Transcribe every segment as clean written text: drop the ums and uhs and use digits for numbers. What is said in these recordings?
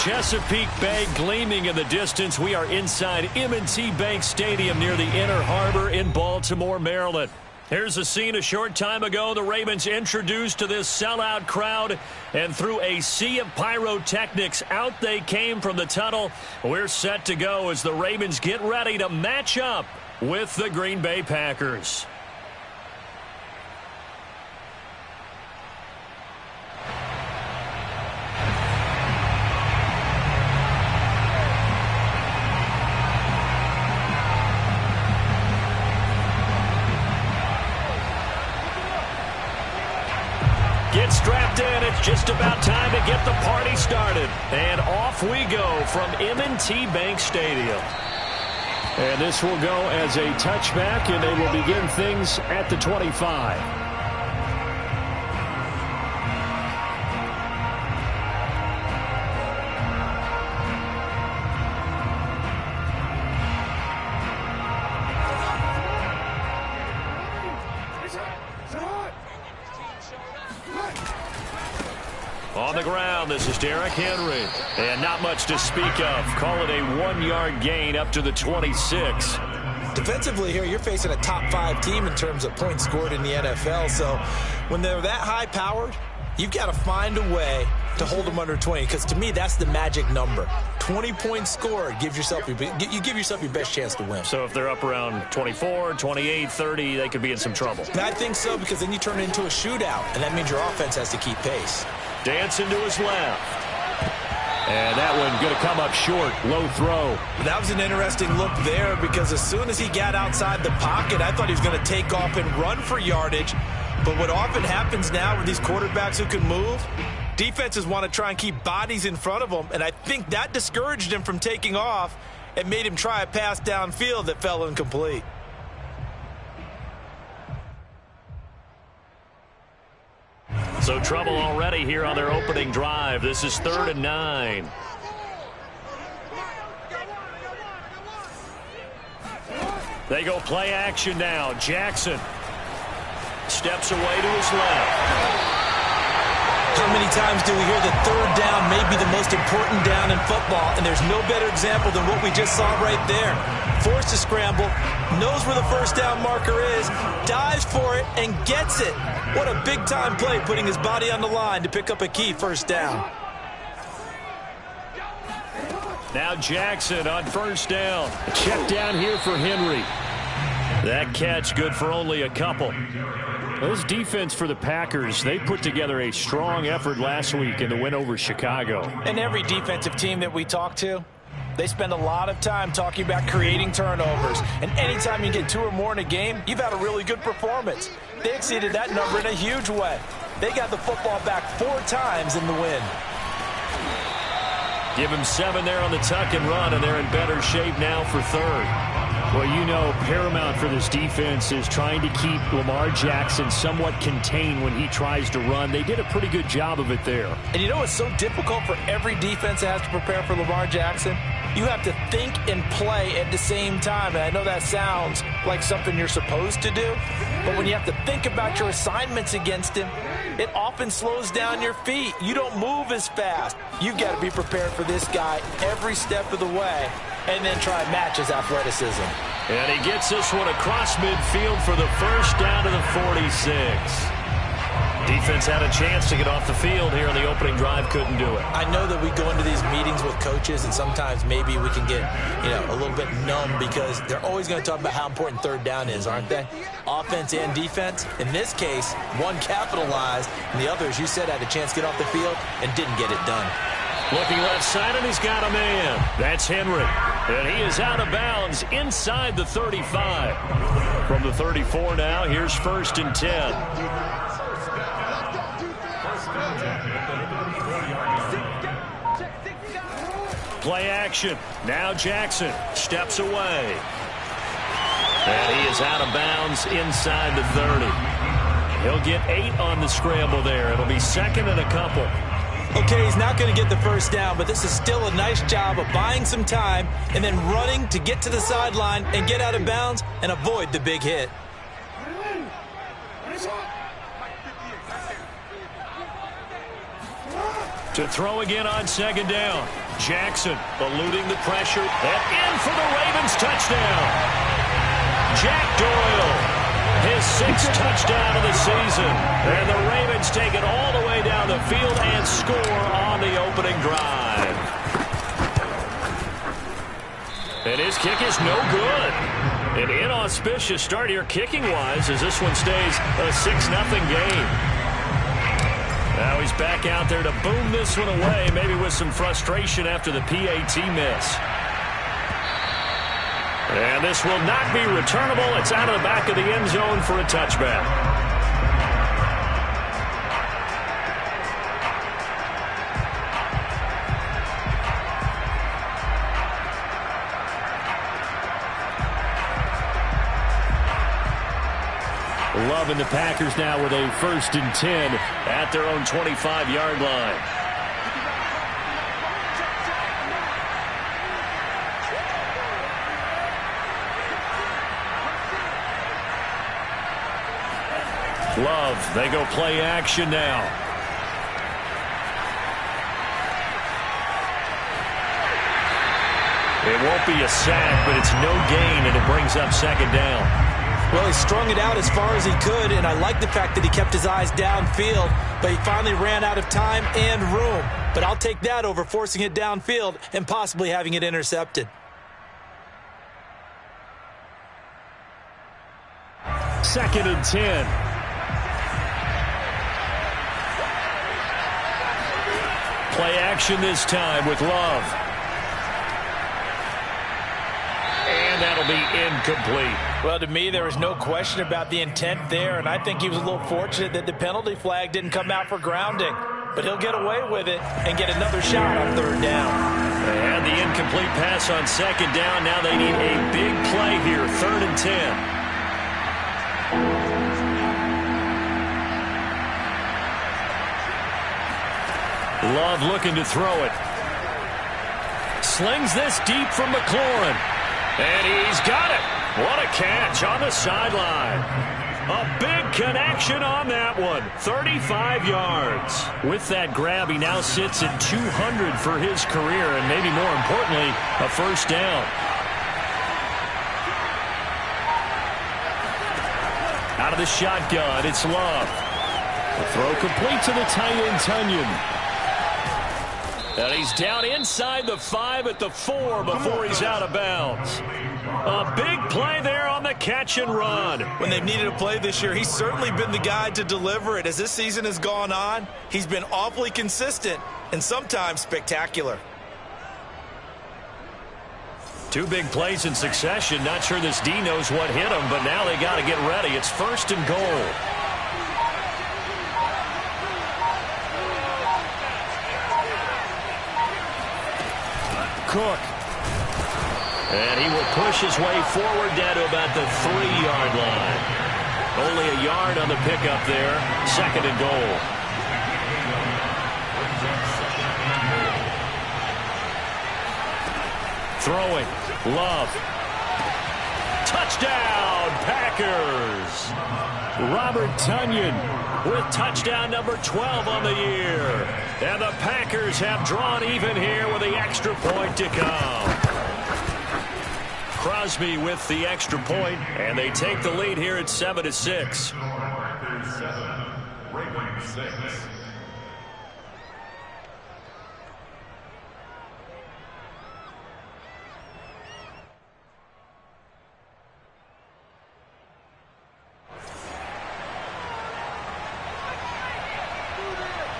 Chesapeake Bay gleaming in the distance. We are inside M&T Bank Stadium near the Inner Harbor in Baltimore, Maryland. Here's a scene a short time ago. The Ravens introduced to this sellout crowd, and through a sea of pyrotechnics, out they came from the tunnel. We're set to go as the Ravens get ready to match up with the Green Bay Packers. Strapped in, it's just about time to get the party started. And off we go from M&T Bank Stadium. And this will go as a touchback, and they will begin things at the 25. On the ground, this is Derrick Henry. And not much to speak of. Call it a 1-yard gain up to the 26. Defensively here, you're facing a top 5 team in terms of points scored in the NFL. So when they're that high-powered, you've got to find a way to hold them under 20. Because to me, that's the magic number. 20 points scored gives yourself you give yourself your best chance to win. So if they're up around 24, 28, 30, they could be in some trouble. And I think so, because then you turn it into a shootout, and that means your offense has to keep pace. Dancing to his left. And that one going to come up short. Low throw. That was an interesting look there, because as soon as he got outside the pocket, I thought he was going to take off and run for yardage. But what often happens now with these quarterbacks who can move, defenses want to try and keep bodies in front of them, and I think that discouraged him from taking off and made him try a pass downfield that fell incomplete. So trouble already here on their opening drive. This is 3rd and 9. They go play action now. Jackson steps away to his left. How many times do we hear that 3rd down may be the most important down in football, and there's no better example than what we just saw right there. Forced to scramble, knows where the first down marker is, dives for it, and gets it. What a big-time play, putting his body on the line to pick up a key first down. Now Jackson on first down. Check down here for Henry. That catch good for only a couple. This defense for the Packers, they put together a strong effort last week in the win over Chicago. And every defensive team that we talk to, they spend a lot of time talking about creating turnovers. And anytime you get 2 or more in a game, you've had a really good performance. They exceeded that number in a huge way. They got the football back 4 times in the win. Give him 7 there on the tuck and run, and they're in better shape now for 3rd. Well, you know, paramount for this defense is trying to keep Lamar Jackson somewhat contained when he tries to run. They did a pretty good job of it there. And you know it's so difficult for every defense that has to prepare for Lamar Jackson? You have to think and play at the same time. And I know that sounds like something you're supposed to do, but when you have to think about your assignments against him, it often slows down your feet. You don't move as fast. You've got to be prepared for this guy every step of the way, and then try and match his athleticism. And he gets this one across midfield for the first down to the 46. Defense had a chance to get off the field here in the opening drive, couldn't do it. I know that we go into these meetings with coaches, and sometimes maybe we can get, a little bit numb, because they're always going to talk about how important 3rd down is, aren't they? Offense and defense. In this case, one capitalized, and the other, as you said, had a chance to get off the field and didn't get it done. Looking left side, and he's got a man. That's Henry. And he is out of bounds inside the 35. From the 34 now, here's 1st and 10. Play action. Now Jackson steps away. And he is out of bounds inside the 30. He'll get 8 on the scramble there. It'll be 2nd and a couple. Okay, he's not going to get the first down, but this is still a nice job of buying some time and then running to get to the sideline and get out of bounds and avoid the big hit. To throw again on second down. Jackson eluding the pressure. And in for the Ravens touchdown. Jack Doyle, his 6th touchdown of the season. And the Ravens take it all the way down the field and score on the opening drive. And his kick is no good. An inauspicious start here kicking-wise as this one stays a 6-0 game. Now he's back out there to boom this one away, maybe with some frustration after the PAT miss. And this will not be returnable. It's out of the back of the end zone for a touchback. Loving the Packers now with a 1st and 10 at their own 25-yard line. Love, they go play action now. It won't be a sack, but it's no gain, and it brings up second down. Well, he strung it out as far as he could, and I like the fact that he kept his eyes downfield, but he finally ran out of time and room. But I'll take that over forcing it downfield and possibly having it intercepted. Second and 10. Play action this time with Love. And that'll be incomplete. Well, to me, there was no question about the intent there, and I think he was a little fortunate that the penalty flag didn't come out for grounding. But he'll get away with it and get another shot on 3rd down. And the incomplete pass on 2nd down. Now they need a big play here, 3rd and 10. Love looking to throw it. Slings this deep from McLaurin. And he's got it. What a catch on the sideline. A big connection on that one. 35 yards. With that grab, he now sits at 200 for his career, and maybe more importantly, a 1st down. Out of the shotgun, it's Love. The throw complete to the tight end, Tunyon. And he's down inside the 5 at the 4 before he's out of bounds. A big play there on the catch and run. When they've needed a play this year, he's certainly been the guy to deliver it. As this season has gone on, he's been awfully consistent and sometimes spectacular. 2 big plays in succession. Not sure this D knows what hit him, but now they got to get ready. It's 1st and goal. Cook. And he will push his way forward down to about the 3-yard line. Only a yard on the pickup there. 2nd and goal. Throwing. Love. Touchdown, Packers. Robert Tunyon with touchdown number 12 on the year. And the Packers have drawn even here with the extra point to come. Crosby with the extra point, and they take the lead here at 7-6.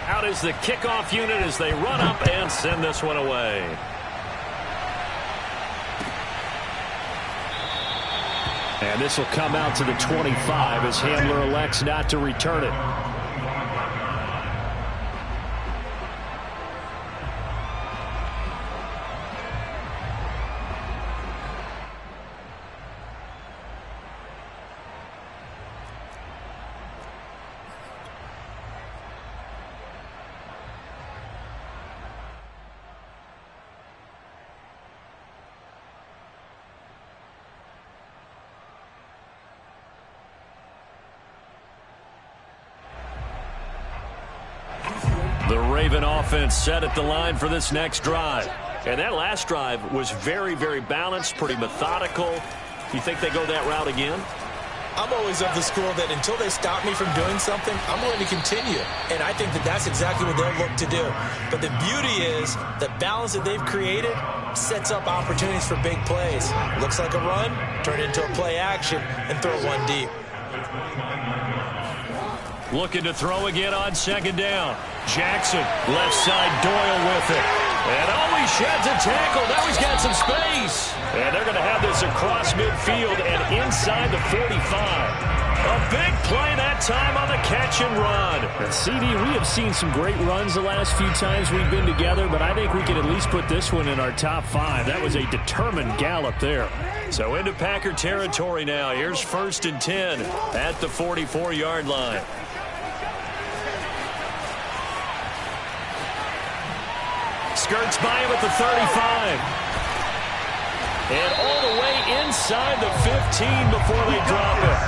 Out is the kickoff unit as they run up and send this one away. And this will come out to the 25 as Hamler elects not to return it. The Raven offense set at the line for this next drive. And that last drive was very, very balanced, pretty methodical. You think they go that route again? I'm always of the school that until they stop me from doing something, I'm going to continue. And I think that that's exactly what they'll look to do. But the beauty is the balance that they've created sets up opportunities for big plays. Looks like a run, turn it into a play action, and throw one deep. Looking to throw again on second down. Jackson, left side, Doyle with it. And he sheds a tackle. Now he's got some space. And they're going to have this across midfield and inside the 45. A big play that time on the catch and run. And CD, we have seen some great runs the last few times we've been together, but I think we can at least put this one in our top 5. That was a determined gallop there. So into Packer territory now. Here's 1st and 10 at the 44-yard line. Skirts by him at the 35. And all the way inside the 15 before they drop it.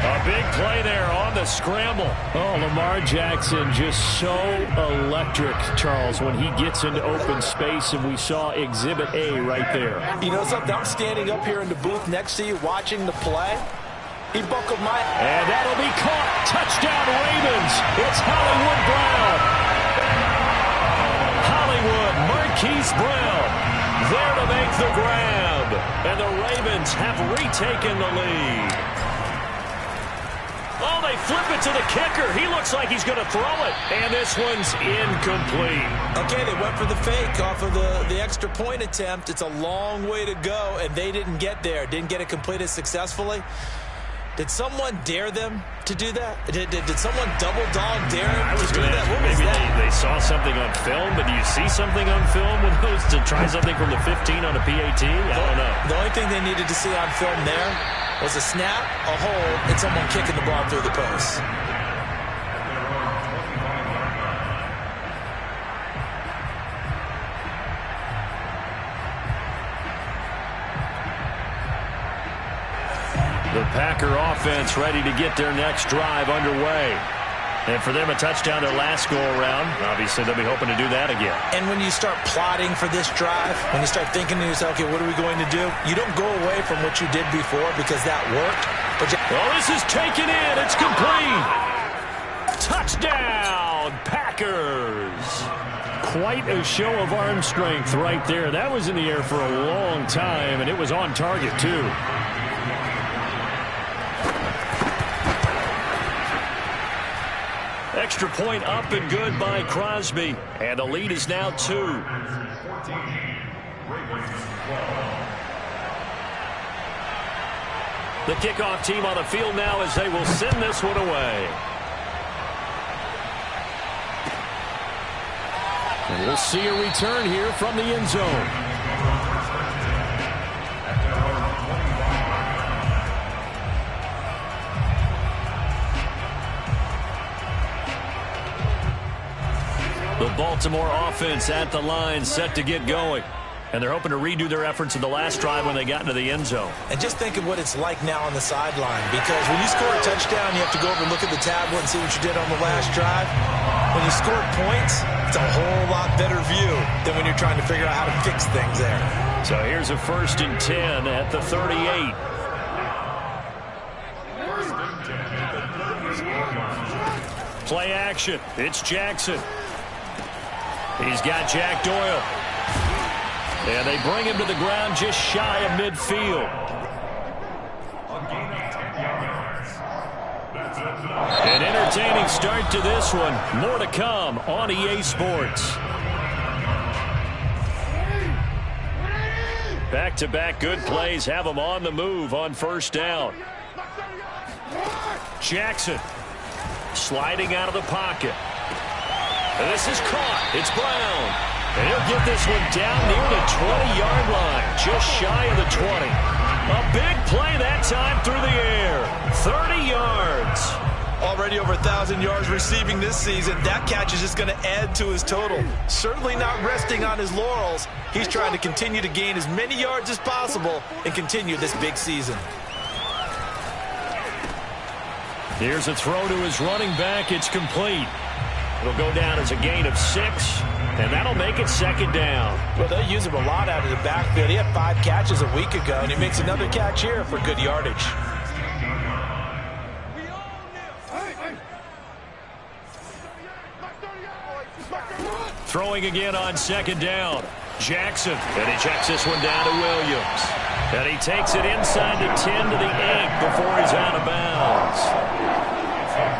A big play there on the scramble. Oh, Lamar Jackson just so electric, Charles, when he gets into open space, and we saw Exhibit A right there. You know something? I'm standing up here in the booth next to you watching the play. He buckled my... And that'll be caught. Touchdown, Ravens. It's Hollywood Brown. Hollywood, Marquise Brown, there to make the grab. And the Ravens have retaken the lead. Oh, they flip it to the kicker. He looks like he's going to throw it. And this one's incomplete. Okay, they went for the fake off of the extra point attempt. It's a long way to go, and they didn't get there. Didn't get it completed successfully. Did someone dare them to do that? Did someone double dog dare them to do that? What was maybe that? They saw something on film, but do you see something on film when those to try something from the 15 on a PAT? I don't know. The only thing they needed to see on film there was a snap, a hold, and someone kicking the ball through the post. The Packer offense ready to get their next drive underway. And for them, a touchdown their last go-around. Obviously, they'll be hoping to do that again. And when you start plotting for this drive, when you start thinking to yourself, okay, what are we going to do? You don't go away from what you did before because that worked. But this is taken in. It's complete. Touchdown, Packers. Quite a show of arm strength right there. That was in the air for a long time, and it was on target, too. Extra point up and good by Crosby. And the lead is now 2. The kickoff team on the field now as they will send this one away. And we'll see a return here from the end zone. The Baltimore offense at the line, set to get going. And they're hoping to redo their efforts in the last drive when they got into the end zone. And just think of what it's like now on the sideline. Because when you score a touchdown, you have to go over and look at the tablet and see what you did on the last drive. When you score points, it's a whole lot better view than when you're trying to figure out how to fix things there. So here's a 1st and 10 at the 38. Play action. It's Jackson. He's got Jack Doyle. And they bring him to the ground just shy of midfield. An entertaining start to this one. More to come on EA Sports. Back-to-back good plays have them on the move on 1st down. Jackson sliding out of the pocket. And this is caught. It's Brown. And he'll get this one down near the 20-yard line, just shy of the 20. A big play that time through the air. 30 yards. Already over 1,000 yards receiving this season. That catch is just going to add to his total. Certainly not resting on his laurels. He's trying to continue to gain as many yards as possible and continue this big season. Here's a throw to his running back. It's complete. It'll go down as a gain of 6, and that'll make it second down. Well, they'll use him a lot out of the backfield. He had 5 catches a week ago, and he makes another catch here for good yardage. Throwing again on second down. Jackson, and he checks this one down to Williams. And he takes it inside the 10 to the 8 before he's out of bounds.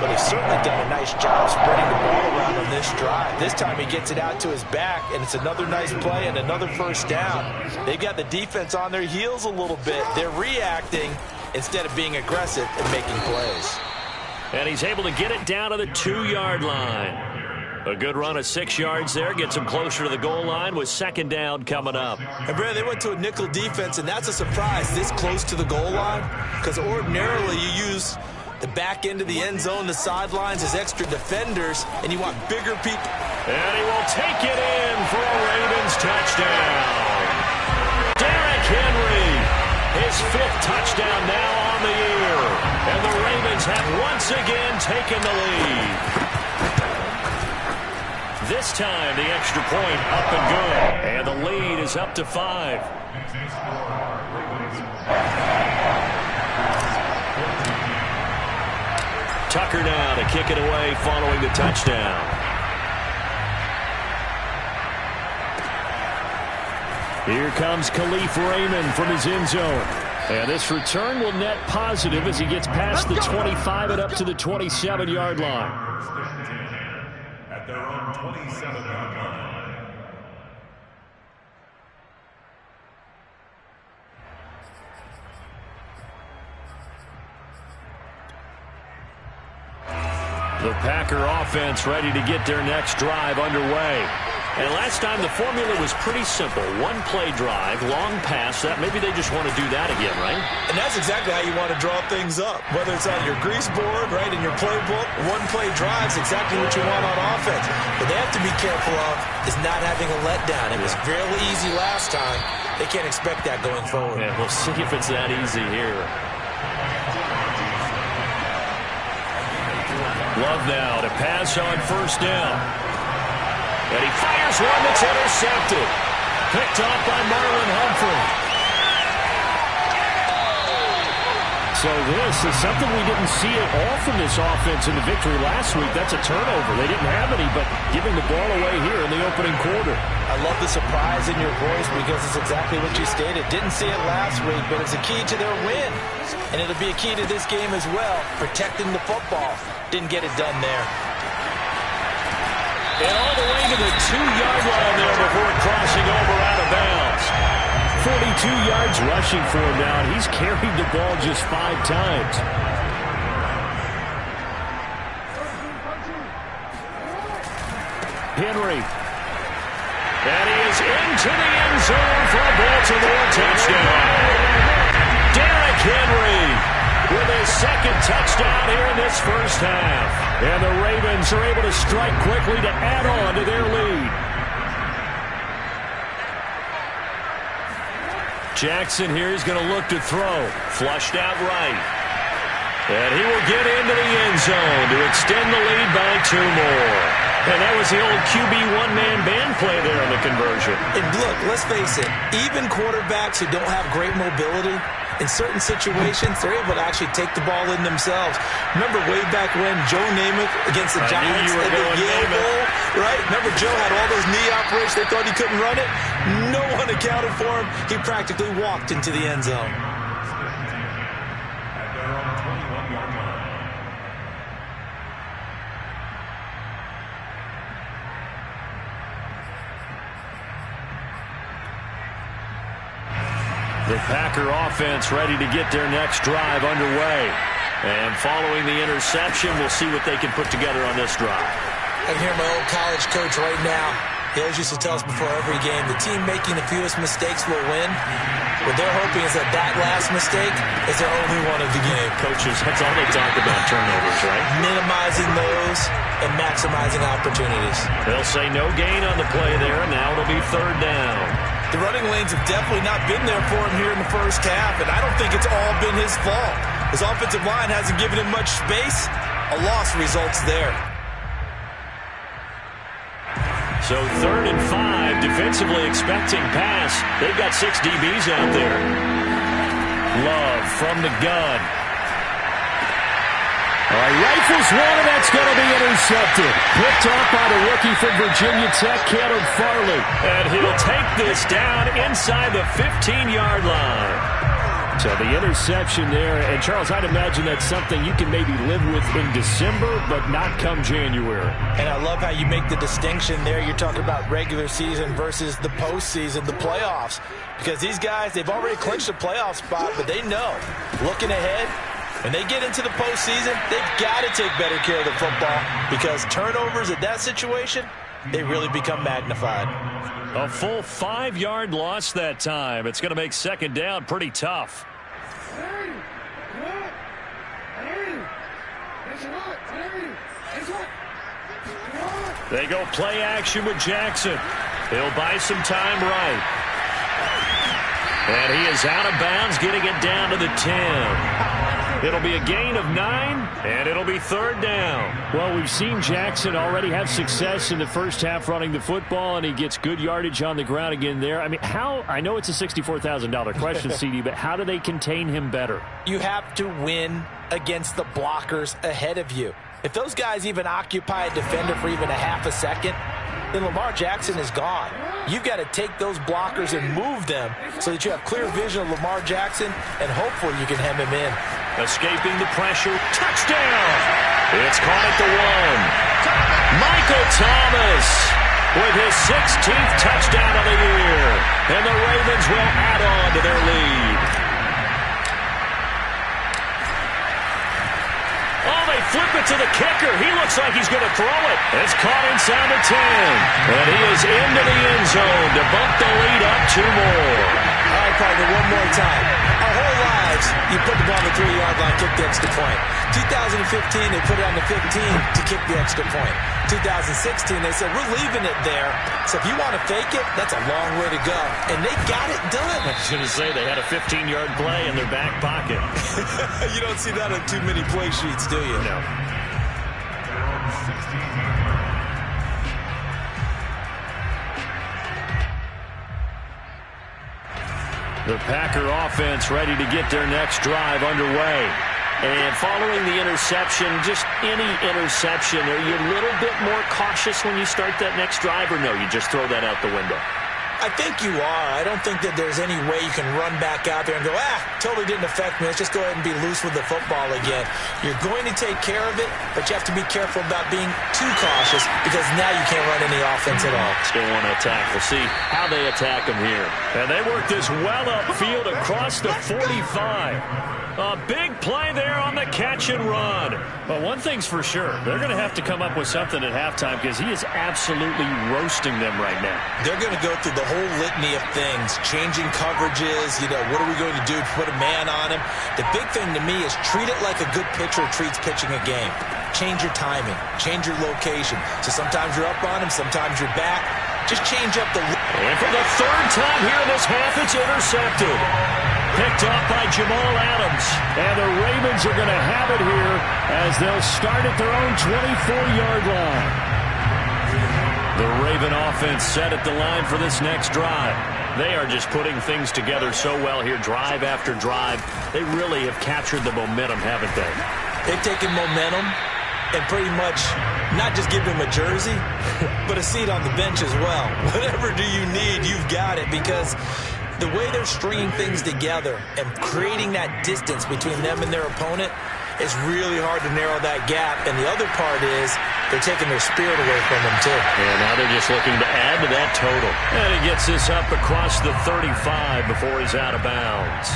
But he's certainly done a nice job spreading the ball around on this drive. This time he gets it out to his back, and it's another nice play and another first down. They've got the defense on their heels a little bit. They're reacting instead of being aggressive and making plays. And he's able to get it down to the 2-yard line. A good run of 6 yards there. Gets him closer to the goal line with second down coming up. And, Brad, they went to a nickel defense, and that's a surprise this close to the goal line, because ordinarily you use the back end of the end zone, the sidelines as extra defenders, and you want bigger people. And he will take it in for a Ravens touchdown. Derrick Henry, his 5th touchdown now on the year. And the Ravens have once again taken the lead. This time, the extra point up and good. And the lead is up to 5. Tucker now to kick it away following the touchdown. Here comes Khalif Raymond from his end zone. And this return will net positive as he gets past the 25 and up to the 27-yard line. At their own 27-yard line. The Packer offense ready to get their next drive underway. And last time the formula was pretty simple. 1-play drive, long pass. That maybe they just want to do that again, right? And that's exactly how you want to draw things up. Whether it's on your grease board, right, in your playbook, 1-play drive is exactly what you want on offense. But they have to be careful of is not having a letdown. It was fairly easy last time. They can't expect that going forward. Yeah, we'll see if it's that easy here. Love now to pass on first down. And he fires one that's intercepted. Picked off by Marlon Humphrey. So this is something we didn't see at all from this offense in the victory last week. That's a turnover. They didn't have any, but giving the ball away here in the opening quarter. I love the surprise in your voice because it's exactly what you stated. Didn't see it last week, but it's a key to their win. And it'll be a key to this game as well, protecting the football. Didn't get it done there. And all the way to the 2-yard line there before crossing over out of bounds. 42 yards rushing for him now, and he's carried the ball just 5 times. Henry. And he is into the end zone for a Baltimore touchdown. Derrick Henry with his 2nd touchdown here in this first half. And the Ravens are able to strike quickly to add on to their lead. Jackson here is going to look to throw. Flushed out right. And he will get into the end zone to extend the lead by 2 more. And that was the old QB one-man band play there in the conversion. And look, let's face it, even quarterbacks who don't have great mobility, in certain situations, they're able to actually take the ball in themselves. Remember way back when Joe Namath against the Giants at the Yale Bowl, right? Remember Joe had all those knee operations. They thought he couldn't run it. No one accounted for him. He practically walked into the end zone. At their own 21-yard line. The Packer offense ready to get their next drive underway. And following the interception, we'll see what they can put together on this drive. I can hear my old college coach right now. He always used to tell us before every game, the team making the fewest mistakes will win. What they're hoping is that that last mistake is their only one of the game. Coaches, that's all they talk about, turnovers, right? Minimizing those and maximizing opportunities. They'll say no gain on the play there, and now it'll be 3rd down. The running lanes have definitely not been there for him here in the first half, and I don't think it's all been his fault. His offensive line hasn't given him much space. A loss results there. So 3rd and 5, defensively expecting pass. They've got 6 DBs out there. Love from the gun. All right, rifles one, and that's going to be intercepted. Picked off by the rookie from Virginia Tech, Caleb Farley. And he'll take this down inside the 15-yard line. So the interception there, and Charles, I'd imagine that's something you can maybe live with in December, but not come January. And I love how you make the distinction there. You're talking about regular season versus the postseason, the playoffs. Because these guys, they've already clinched a playoff spot, but they know, looking ahead, when they get into the postseason, they've got to take better care of the football because turnovers at that situation, they really become magnified. A full 5-yard loss that time. It's going to make 2nd down pretty tough. They go play action with Jackson. He'll buy some time right. And he is out of bounds, getting it down to the 10. It'll be a gain of 9, and it'll be 3rd down. Well, we've seen Jackson already have success in the first half running the football, and he gets good yardage on the ground again there. I mean, I know it's a $64,000 question, CD, but how do they contain him better? You have to win against the blockers ahead of you. If those guys even occupy a defender for even a half a second, then Lamar Jackson is gone. You've got to take those blockers and move them so that you have clear vision of Lamar Jackson, and hopefully you can hem him in. Escaping the pressure. Touchdown! It's caught at the 1. Michael Thomas with his 16th touchdown of the year. And the Ravens will add on to their lead. Oh, they flip it to the kicker. He looks like he's going to throw it. It's caught inside the 10. And he is into the end zone to bump the lead up 2 more. All right, partner, one more time. Our whole lives, you put the ball on the 3-yard line, kick the extra point. 2015, they put it on the 15 to kick the extra point. 2016, they said, we're leaving it there. So if you want to fake it, that's a long way to go. And they got it done. I was going to say, they had a 15-yard play in their back pocket. You don't see that on too many play sheets, do you? No. The Packer offense ready to get their next drive underway. And following the interception, just any interception, are you a little bit more cautious when you start that next drive, or no, you just throw that out the window? I think you are. I don't think that there's any way you can run back out there and go, totally didn't affect me. Let's just go ahead and be loose with the football again. You're going to take care of it, but you have to be careful about being too cautious because now you can't run any offense at all. Still want to attack. We'll see how they attack them here. And they work this well upfield across the 45. A big play there on the catch and run. But one thing's for sure, they're going to have to come up with something at halftime because he is absolutely roasting them right now. They're going to go through the whole litany of things, changing coverages, what are we going to do to put a man on him? The big thing to me is treat it like a good pitcher treats pitching a game. Change your timing, change your location. So sometimes you're up on him, sometimes you're back. Just change up the... And for the 3rd time here in this half, it's intercepted. Picked off by Jamal Adams. And the Ravens are going to have it here as they'll start at their own 24-yard line. The Raven offense set at the line for this next drive. They are just putting things together so well here, drive after drive. They really have captured the momentum, haven't they? They've taken momentum and pretty much not just give him a jersey, but a seat on the bench as well. Whatever do you need, you've got it, because the way they're stringing things together and creating that distance between them and their opponent is really hard to narrow that gap. And the other part is they're taking their spirit away from them, too. And now they're just looking to add to that total. And he gets this up across the 35 before he's out of bounds.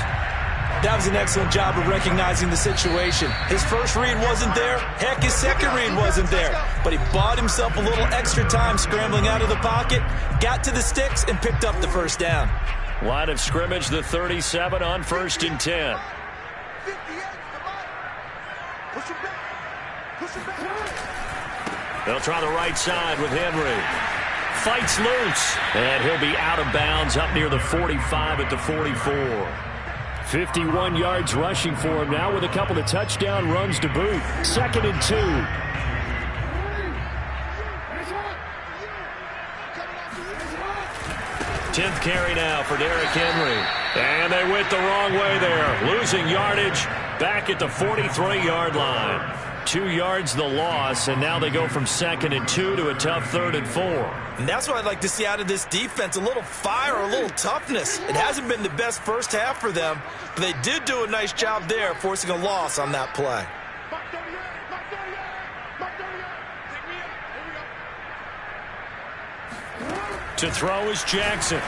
That was an excellent job of recognizing the situation. His first read wasn't there. Heck, his second read wasn't there. But he bought himself a little extra time scrambling out of the pocket, got to the sticks, and picked up the first down. Line of scrimmage, the 37 on 1st and 10. They'll try the right side with Henry. Fights loose. And he'll be out of bounds up near the 45 at the 44. 51 yards rushing for him now with a couple of touchdown runs to boot. 2nd and 2. 10th carry now for Derrick Henry. And they went the wrong way there. Losing yardage back at the 43-yard line. 2 yards the loss, and now they go from 2nd and 2 to a tough 3rd and 4. And that's what I'd like to see out of this defense, a little fire, a little toughness. It hasn't been the best first half for them, but they did do a nice job there, forcing a loss on that play. To throw is Jackson.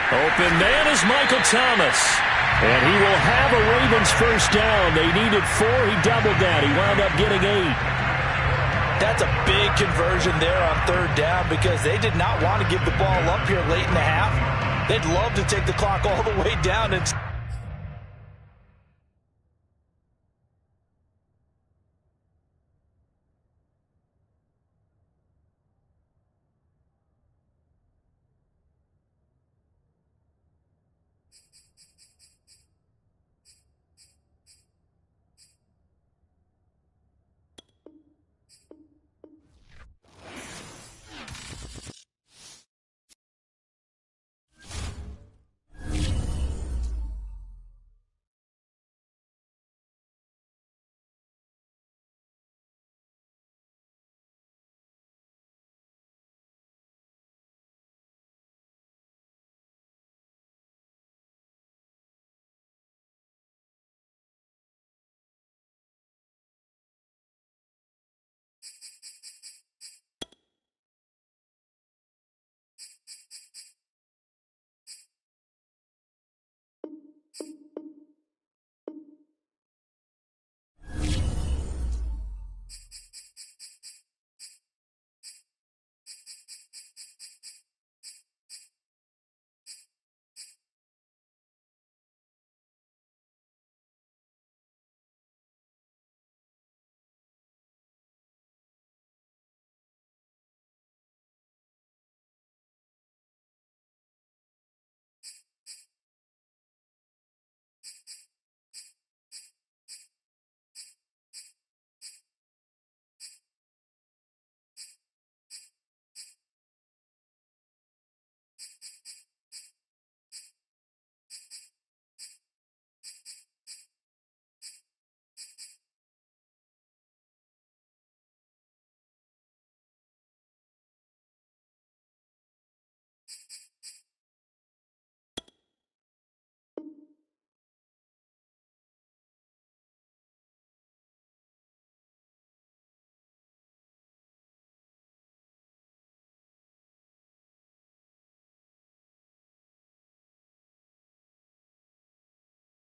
Open man is Michael Thomas. And he will have a Ravens first down. They needed 4. He doubled that. He wound up getting 8. That's a big conversion there on 3rd down because they did not want to give the ball up here late in the half. They'd love to take the clock all the way down and